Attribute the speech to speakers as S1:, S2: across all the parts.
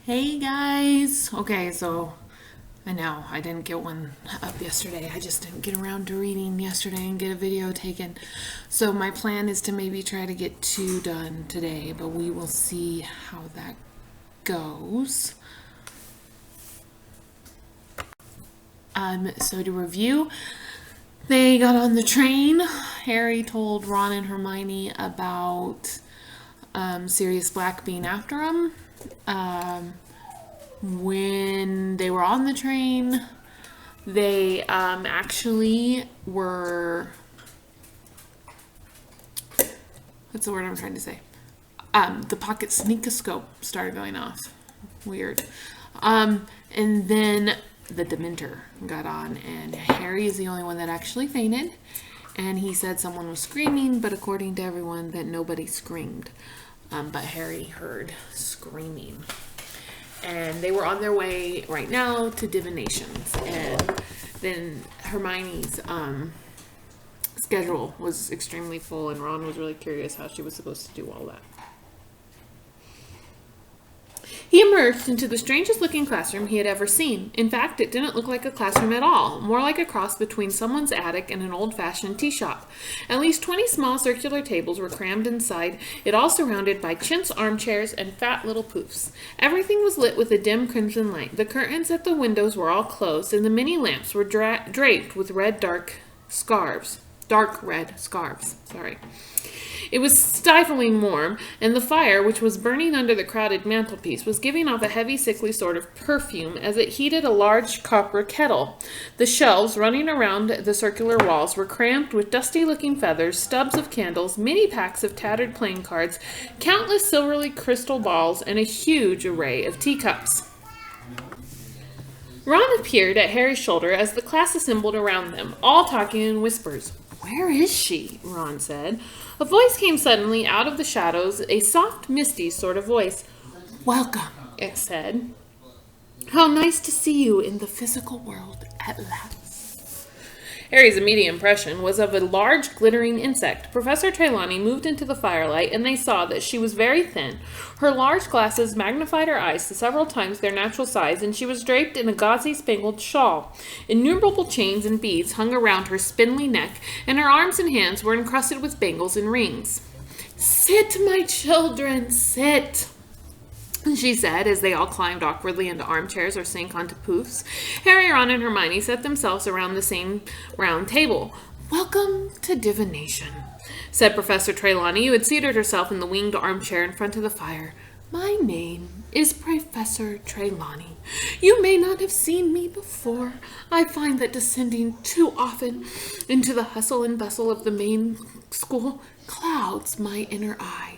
S1: Hey guys! Okay, so I know I didn't get one up yesterday. I just didn't get around to reading yesterday and get a video taken. So my plan is to maybe try to get 2 done today, but we will see how that goes. So to review, they got on the train. Harry told Ron and Hermione about Sirius Black being after him. When they were on the train, they actually were, what's the word I'm trying to say? The pocket sneakoscope started going off. Weird. And then the Dementor got on, and Harry is the only one that actually fainted. And he said someone was screaming, but according to everyone, that nobody screamed. But Harry heard screaming. And they were on their way right now to divinations. And then Hermione's schedule was extremely full, and Ron was really curious how she was supposed to do all that. He emerged into the strangest looking classroom he had ever seen. In fact, it didn't look like a classroom at all, more like a cross between someone's attic and an old-fashioned tea shop. At least 20 small circular tables were crammed inside, it all surrounded by chintz armchairs and fat little poofs. Everything was lit with a dim crimson light. The curtains at the windows were all closed, and the many lamps were draped with dark red scarves. It was stifling warm, and the fire, which was burning under the crowded mantelpiece, was giving off a heavy, sickly sort of perfume as it heated a large copper kettle. The shelves running around the circular walls were crammed with dusty-looking feathers, stubs of candles, many packs of tattered playing cards, countless silvery crystal balls, and a huge array of teacups. Ron appeared at Harry's shoulder as the class assembled around them, all talking in whispers. "Where is she?" Ron said. A voice came suddenly out of the shadows, a soft, misty sort of voice. "Welcome," it said. "How nice to see you in the physical world at last." Harry's immediate impression was of a large, glittering insect. Professor Trelawney moved into the firelight, and they saw that she was very thin. Her large glasses magnified her eyes to several times their natural size, and she was draped in a gauzy spangled shawl. Innumerable chains and beads hung around her spindly neck, and her arms and hands were encrusted with bangles and rings. "Sit, my children, sit," she said, as they all climbed awkwardly into armchairs or sank onto poofs. Harry, Ron, and Hermione set themselves around the same round table. "Welcome to divination," said Professor Trelawney, who had seated herself in the winged armchair in front of the fire. "My name is Professor Trelawney. You may not have seen me before. I find that descending too often into the hustle and bustle of the main school clouds my inner eye."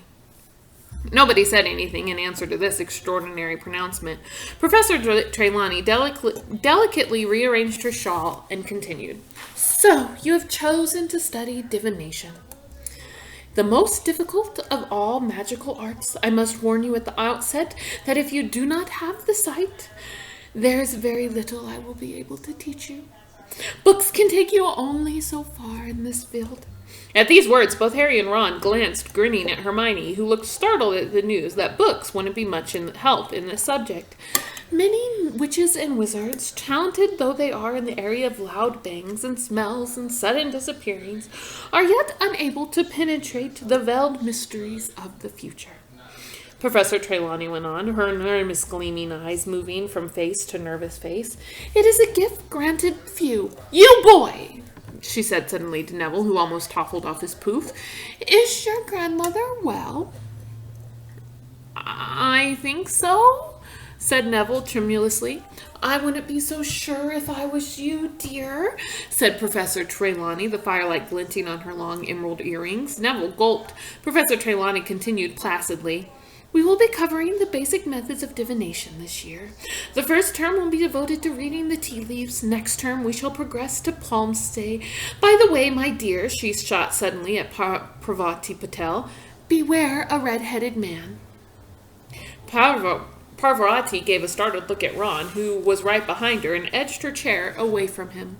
S1: Nobody said anything in answer to this extraordinary pronouncement. Professor Trelawney delicately rearranged her shawl and continued. "So, you have chosen to study divination. The most difficult of all magical arts. I must warn you at the outset that if you do not have the sight, there is very little I will be able to teach you. Books can take you only so far in this field." At these words, both Harry and Ron glanced, grinning at Hermione, who looked startled at the news that books wouldn't be much help in this subject. "Many witches and wizards, talented though they are in the area of loud bangs and smells and sudden disappearings, are yet unable to penetrate the veiled mysteries of the future." Professor Trelawney went on, her enormous gleaming eyes moving from face to nervous face. "It is a gift granted few. You boy!" she said suddenly to Neville, who almost toppled off his poof. "Is your grandmother well?" "I think so," said Neville tremulously. "I wouldn't be so sure if I was you, dear," said Professor Trelawney, the firelight glinting on her long emerald earrings. Neville gulped. Professor Trelawney continued placidly. "We will be covering the basic methods of divination this year. The first term will be devoted to reading the tea leaves. Next term we shall progress to palmstay. By the way, my dear," she shot suddenly at Parvati Patel, "beware a red-headed man." Parvati gave a startled look at Ron, who was right behind her, and edged her chair away from him.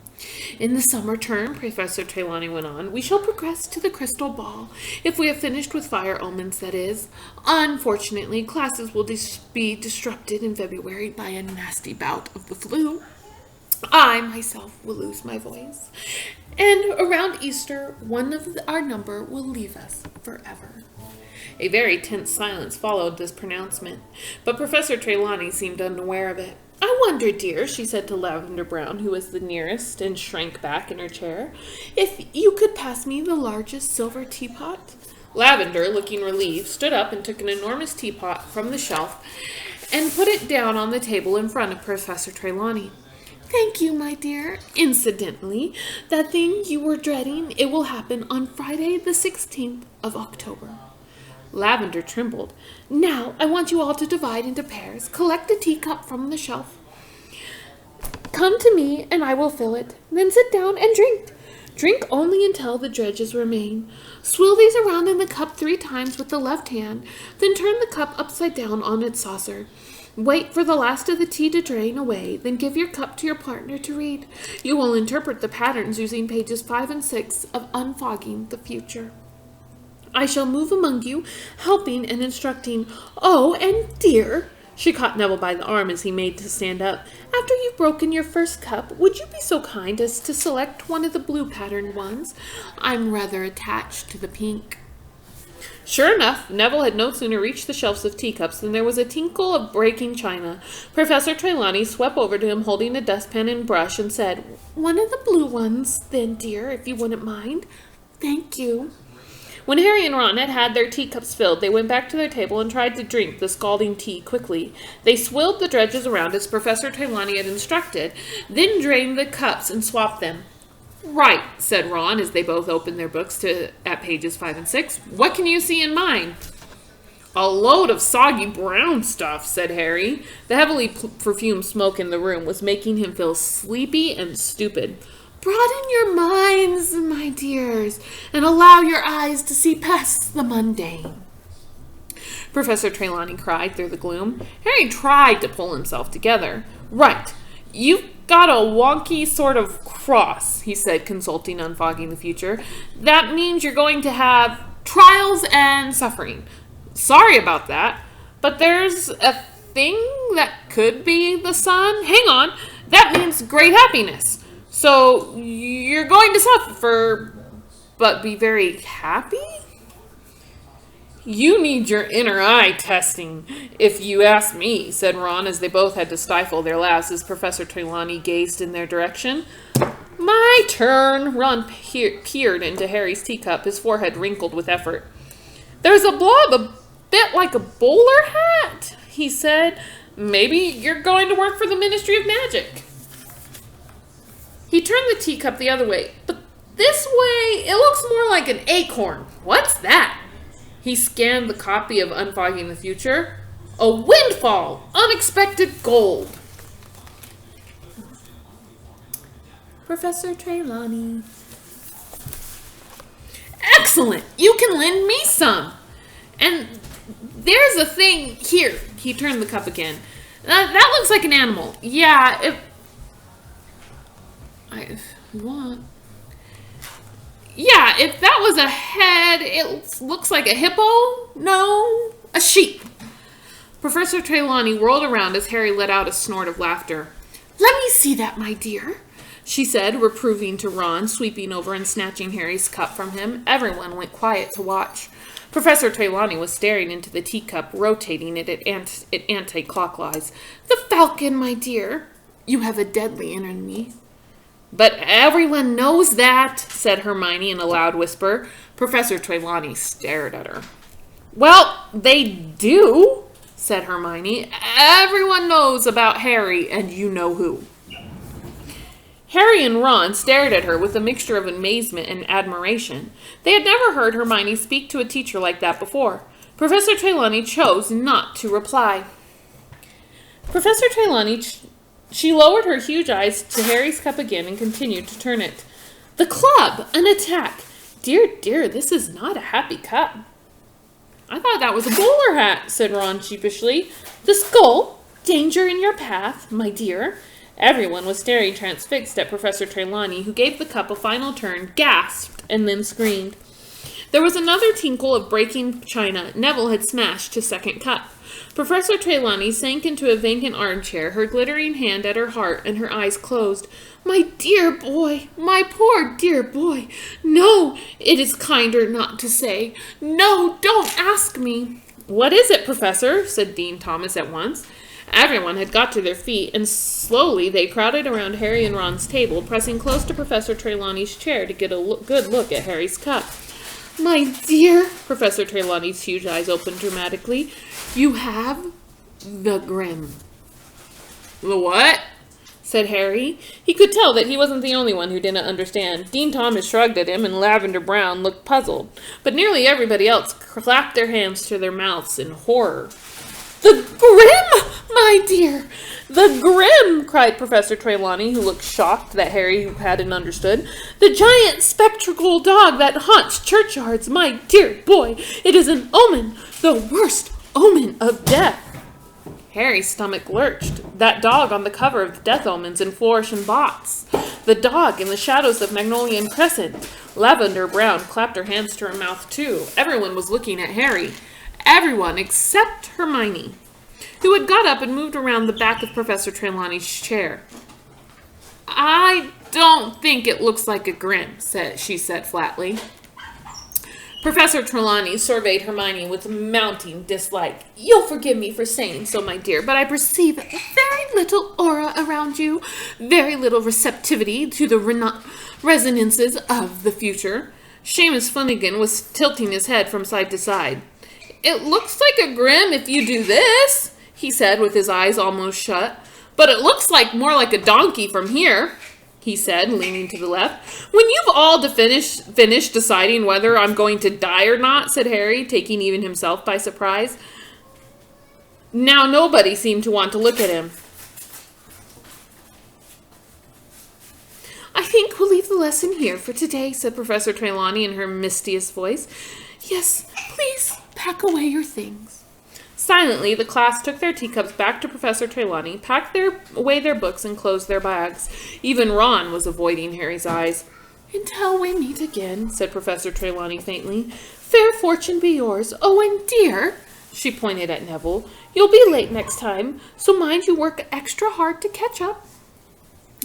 S1: In the summer term, Professor Trelawney went on, we shall progress to the crystal ball, if we have finished with fire omens, that is. Unfortunately, classes will be disrupted in February by a nasty bout of the flu. I, myself, will lose my voice. And around Easter, one of our number will leave us forever. A very tense silence followed this pronouncement, but Professor Trelawney seemed unaware of it. I wonder, dear, she said to Lavender Brown, who was the nearest and shrank back in her chair, if you could pass me the largest silver teapot? Lavender, looking relieved, stood up and took an enormous teapot from the shelf and put it down on the table in front of Professor Trelawney. Thank you, my dear. Incidentally, that thing you were dreading, it will happen on Friday the 16th of October. Lavender trembled. Now, I want you all to divide into pairs. Collect a teacup from the shelf. Come to me, and I will fill it. Then sit down and drink. Drink only until the dregs remain. Swirl these around in the cup 3 times with the left hand, then turn the cup upside down on its saucer. Wait for the last of the tea to drain away, then give your cup to your partner to read. You will interpret the patterns using pages 5 and 6 of Unfogging the Future. I shall move among you, helping and instructing. Oh, and dear, she caught Neville by the arm as he made to stand up. After you've broken your first cup, would you be so kind as to select one of the blue patterned ones? I'm rather attached to the pink. Sure enough, Neville had no sooner reached the shelves of teacups than there was a tinkle of breaking china. Professor Trelawney swept over to him holding a dustpan and brush and said, One of the blue ones, then, dear, if you wouldn't mind. Thank you. When Harry and Ron had had their teacups filled, they went back to their table and tried to drink the scalding tea quickly. They swilled the dregs around as Professor Trelawney had instructed, then drained the cups and swapped them. Right, said Ron as they both opened their books at pages 5 and 6. What can you see in mine? A load of soggy brown stuff, said Harry. The heavily perfumed smoke in the room was making him feel sleepy and stupid. Broaden your minds, my dears, and allow your eyes to see past the mundane. Professor Trelawney cried through the gloom. Harry tried to pull himself together. Right, you've got a wonky sort of cross, he said, consulting Unfogging the Future. That means you're going to have trials and suffering. Sorry about that, but there's a thing that could be the sun. Hang on, that means great happiness. So, you're going to suffer, but be very happy? You need your inner eye testing, if you ask me, said Ron, as they both had to stifle their laughs as Professor Trelawney gazed in their direction. My turn, Ron peered into Harry's teacup, his forehead wrinkled with effort. There's a blob a bit like a bowler hat, he said. Maybe you're going to work for the Ministry of Magic. He turned the teacup the other way. But this way, it looks more like an acorn. What's that? He scanned the copy of Unfogging the Future. A windfall! Unexpected gold! Professor Trelawney. Excellent! You can lend me some! And there's a thing here. He turned the cup again. That looks like an animal. Yeah, if you want. Yeah, if that was a head, it looks like a hippo. No, a sheep. Professor Trelawney whirled around as Harry let out a snort of laughter. Let me see that, my dear, she said, reproving to Ron, sweeping over and snatching Harry's cup from him. Everyone went quiet to watch. Professor Trelawney was staring into the teacup, rotating it at anti-clockwise. The falcon, my dear. You have a deadly enemy. But everyone knows that, said Hermione in a loud whisper. Professor Trelawney stared at her. Well, they do, said Hermione. Everyone knows about Harry, and you know who. Harry and Ron stared at her with a mixture of amazement and admiration. They had never heard Hermione speak to a teacher like that before. Professor Trelawney chose not to reply. Professor Trelawney... She lowered her huge eyes to Harry's cup again and continued to turn it. The club! An attack! Dear, dear, this is not a happy cup. I thought that was a bowler hat, said Ron sheepishly. The skull? Danger in your path, my dear. Everyone was staring transfixed at Professor Trelawney, who gave the cup a final turn, gasped, and then screamed. There was another tinkle of breaking china. Neville had smashed his second cup. Professor Trelawney sank into a vacant armchair, her glittering hand at her heart, and her eyes closed. My dear boy, my poor dear boy. No, it is kinder not to say. No, don't ask me. What is it, Professor? Said Dean Thomas at once. Everyone had got to their feet, and slowly they crowded around Harry and Ron's table, pressing close to Professor Trelawney's chair to get a good look at Harry's cup. My dear, Professor Trelawney's huge eyes opened dramatically, you have the Grim. The what? Said Harry. He could tell that he wasn't the only one who didn't understand. Dean Thomas shrugged at him, and Lavender Brown looked puzzled. But nearly everybody else clapped their hands to their mouths in horror. The Grim, my dear! The Grim, cried Professor Trelawney, who looked shocked that Harry hadn't understood. The giant spectral dog that haunts churchyards, my dear boy. It is an omen, the worst omen of death. Harry's stomach lurched. That dog on the cover of the Death Omens in Flourish and Bots. The dog in the shadows of Magnolian Crescent. Lavender Brown clapped her hands to her mouth, too. Everyone was looking at Harry. Everyone except Hermione, who had got up and moved around the back of Professor Trelawney's chair. I don't think it looks like a Grim, she said flatly. Professor Trelawney surveyed Hermione with mounting dislike. You'll forgive me for saying so, my dear, but I perceive very little aura around you, very little receptivity to the resonances of the future. Seamus Finnegan was tilting his head from side to side. It looks like a Grim if you do this, he said with his eyes almost shut. But it looks more like a donkey from here, he said, leaning to the left. When you've all finished deciding whether I'm going to die or not, said Harry, taking even himself by surprise. Now nobody seemed to want to look at him. I think we'll leave the lesson here for today, said Professor Trelawney in her mistiest voice. Yes, please pack away your things. Silently, the class took their teacups back to Professor Trelawney, packed away their books, and closed their bags. Even Ron was avoiding Harry's eyes. Until we meet again, said Professor Trelawney faintly. Fair fortune be yours. Oh, and dear, she pointed at Neville, you'll be late next time, so mind you work extra hard to catch up.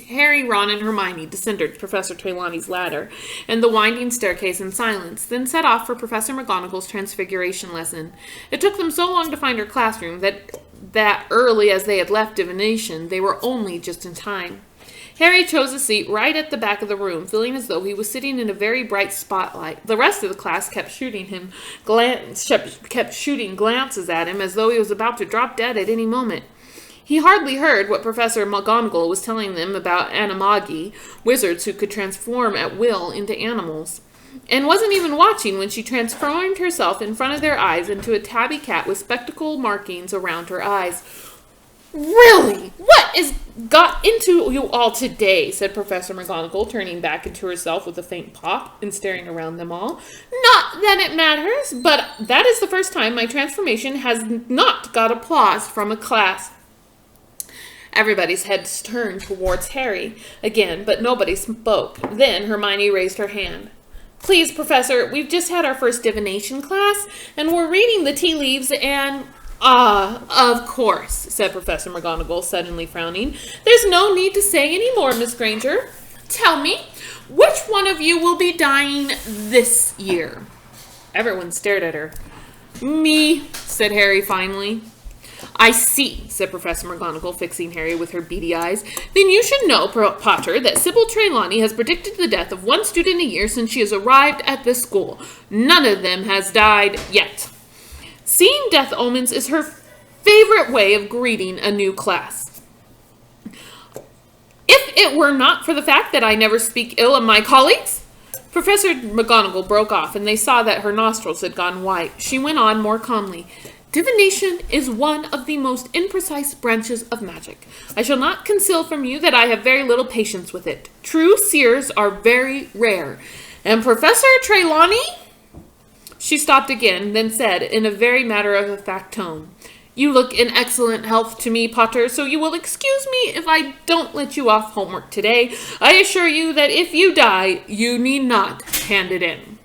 S1: Harry, Ron, and Hermione descended Professor Trelawney's ladder and the winding staircase in silence, then set off for Professor McGonagall's transfiguration lesson. It took them so long to find her classroom that early as they had left divination, they were only just in time. Harry chose a seat right at the back of the room, feeling as though he was sitting in a very bright spotlight. The rest of the class kept shooting glances at him as though he was about to drop dead at any moment. He hardly heard what Professor McGonagall was telling them about animagi, wizards who could transform at will into animals, and wasn't even watching when she transformed herself in front of their eyes into a tabby cat with spectacle markings around her eyes. Really? What is got into you all today? Said Professor McGonagall, turning back into herself with a faint pop and staring around them all. Not that it matters, but that is the first time my transformation has not got applause from a class. Everybody's heads turned towards Harry again, but nobody spoke. Then Hermione raised her hand. Please, Professor, we've just had our first divination class, and we're reading the tea leaves and... of course, said Professor McGonagall, suddenly frowning. There's no need to say any more, Miss Granger. Tell me, which one of you will be dying this year? Everyone stared at her. Me, said Harry finally. I see, said Professor McGonagall, fixing Harry with her beady eyes. Then you should know, Potter, that Sybil Trelawney has predicted the death of one student a year since she has arrived at this school. None of them has died yet. Seeing death omens is her favorite way of greeting a new class. If it were not for the fact that I never speak ill of my colleagues... Professor McGonagall broke off, and they saw that her nostrils had gone white. She went on more calmly. Divination is one of the most imprecise branches of magic. I shall not conceal from you that I have very little patience with it. True seers are very rare. And Professor Trelawney? She stopped again, then said, in a very matter-of-fact tone, "You look in excellent health to me, Potter, so you will excuse me if I don't let you off homework today. I assure you that if you die, you need not hand it in."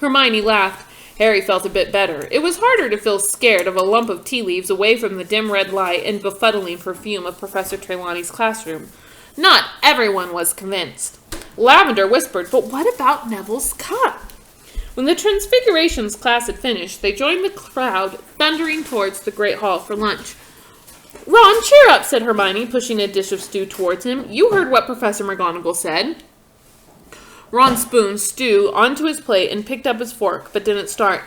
S1: Hermione laughed. Harry felt a bit better. It was harder to feel scared of a lump of tea leaves away from the dim red light and befuddling perfume of Professor Trelawney's classroom. Not everyone was convinced. Lavender whispered, "But what about Neville's cup?" When the Transfigurations class had finished, they joined the crowd thundering towards the Great Hall for lunch. "Ron, cheer up," said Hermione, pushing a dish of stew towards him. "You heard what Professor McGonagall said." Ron spooned stew onto his plate and picked up his fork, but didn't start.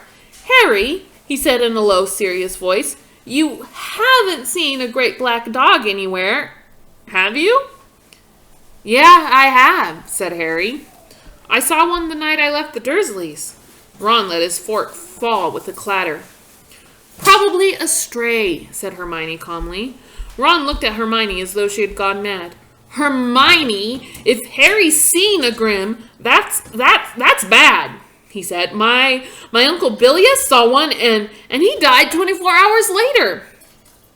S1: "Harry," he said in a low, serious voice, "you haven't seen a great black dog anywhere, have you?" "Yeah, I have," said Harry. "I saw one the night I left the Dursleys." Ron let his fork fall with a clatter. "Probably a stray," said Hermione calmly. Ron looked at Hermione as though she had gone mad. "Hermione, if Harry's seen a Grim, that's bad," he said. My Uncle Bilius saw one and he died 24 hours later."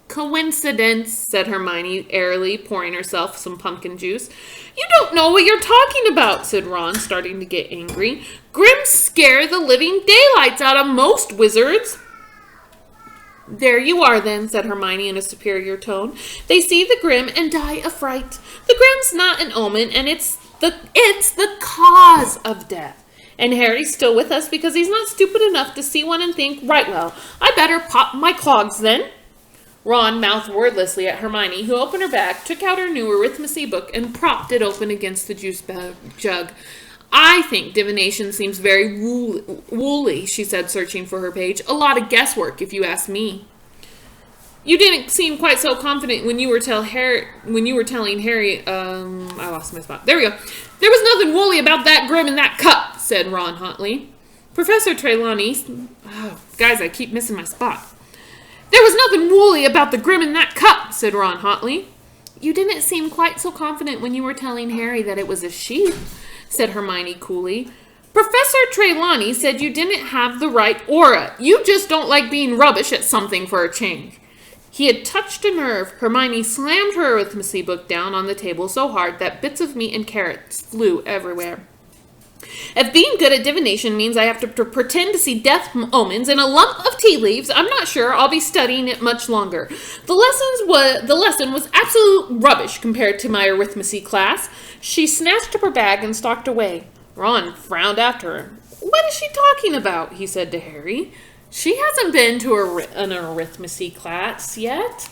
S1: "Coincidence," said Hermione airily, pouring herself some pumpkin juice. "You don't know what you're talking about," said Ron, starting to get angry. "Grims scare the living daylights out of most wizards." "There you are, then," said Hermione in a superior tone. "They see the Grim and die of fright. The Grim's not an omen, and it's the cause of death. And Harry's still with us because he's not stupid enough to see one and think, 'Right, well, I better pop my clogs then.'" Ron mouthed wordlessly at Hermione, who opened her bag, took out her new arithmancy book, and propped it open against the juice jug. "I think divination seems very woolly," she said, searching for her page. "A lot of guesswork, if you ask me." "You didn't seem quite so confident when you were telling Harry, I lost my spot. There we go. There was nothing woolly about that Grim in that cup," said Ron hotly. Professor Trelawney, guys, I keep missing my spot. "There was nothing woolly about the Grim in that cup," said Ron hotly. "You didn't seem quite so confident when you were telling Harry that it was a sheep," said Hermione coolly. "Professor Trelawney said you didn't have the right aura. You just don't like being rubbish at something for a change." He had touched a nerve. Hermione slammed her arithmancy book down on the table so hard that bits of meat and carrots flew everywhere. "If being good at divination means I have to pretend to see death omens in a lump of tea leaves, I'm not sure I'll be studying it much longer. The lesson was absolute rubbish compared to my arithmancy class." She snatched up her bag and stalked away. Ron frowned after her. "What is she talking about?" he said to Harry. "She hasn't been to an arithmancy class yet."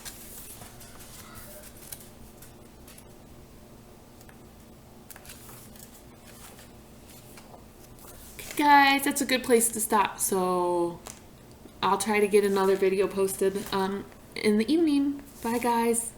S1: Guys, that's a good place to stop. So I'll try to get another video posted in the evening. Bye, guys.